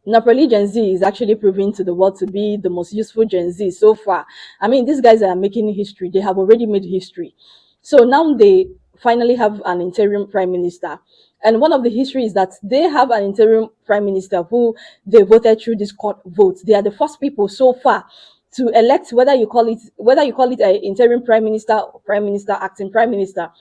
Nepali Gen Z is actually proving to the world to be the most useful Gen Z so far. I mean, these guys are making history. They have already made history. So now they finally have an interim prime minister. And one of the history is that they have an interim prime minister who they voted through this court vote. They are the first people so far to elect, whether you call it a interim prime minister, acting prime minister,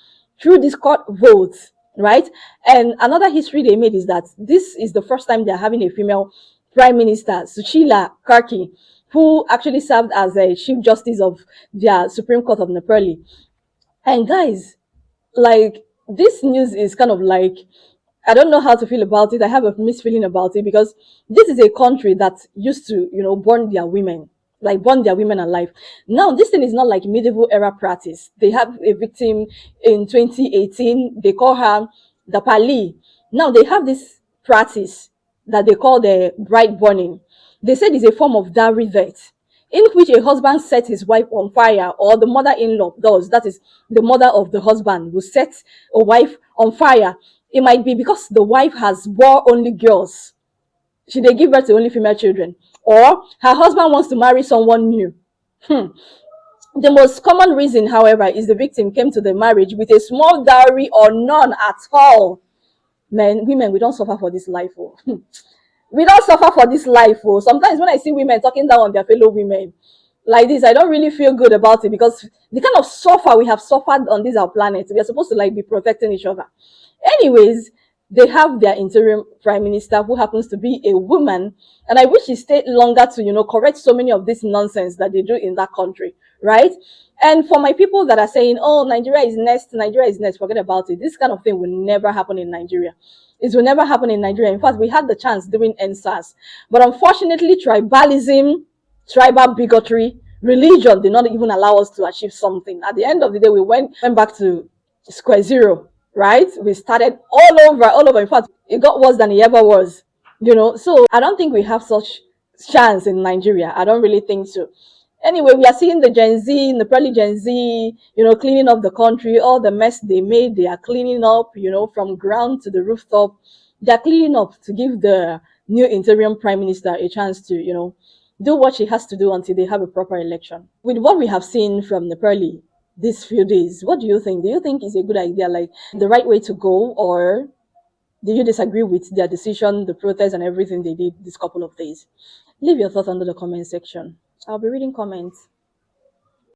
through this court vote, right? And another history they made is that this is the first time they're having a female prime minister, Sushila Karki, who actually served as a chief justice of their Supreme Court of Nepali. And guys, like, this news is kind of like, I don't know how to feel about it. I have a mixed feeling about it because this is a country that used to, burn their women, like burn their women alive. Now, this thing is not like medieval era practice. They have a victim in 2018. They call her the Pali. Now, they have this practice that they call the bride burning. They said it's a form of dowry debt in which a husband sets his wife on fire, or the mother-in-law does, that is, the mother of the husband will set a wife on fire. It might be because the wife has bore only girls. They give birth to only female children. Or her husband wants to marry someone new. The most common reason, however, is the victim came to the marriage with a small dowry or none at all. Women, we don't suffer for this life. Oh. We don't suffer for this life. Oh. Sometimes when I see women talking down on their fellow women like this, I don't really feel good about it, because the kind of suffer we have suffered on this our planet, we are supposed to be protecting each other. Anyways, they have their interim prime minister, who happens to be a woman, and I wish she stayed longer to correct so many of this nonsense that they do in that country, right? And for my people that are saying, oh, Nigeria is next, forget about it. This kind of thing will never happen in Nigeria. It will never happen in Nigeria. In fact, we had the chance during NSAS, but unfortunately, tribalism, tribal bigotry, religion did not even allow us to achieve something. At the end of the day, we went back to square zero, right? We started all over. In fact, it got worse than it ever was, So I don't think we have such chance in Nigeria. I don't really think so. Anyway, we are seeing the Gen Z, the early Gen Z, cleaning up the country, all the mess they made, they are cleaning up, from ground to the rooftop. They're cleaning up to give the new interim prime minister a chance to, do what she has to do until they have a proper election. With what we have seen from Nepali these few days, what do you think? Do you think it's a good idea, like the right way to go, or do you disagree with their decision, the protest and everything they did this couple of days? Leave your thoughts under the comment section. I'll be reading comments.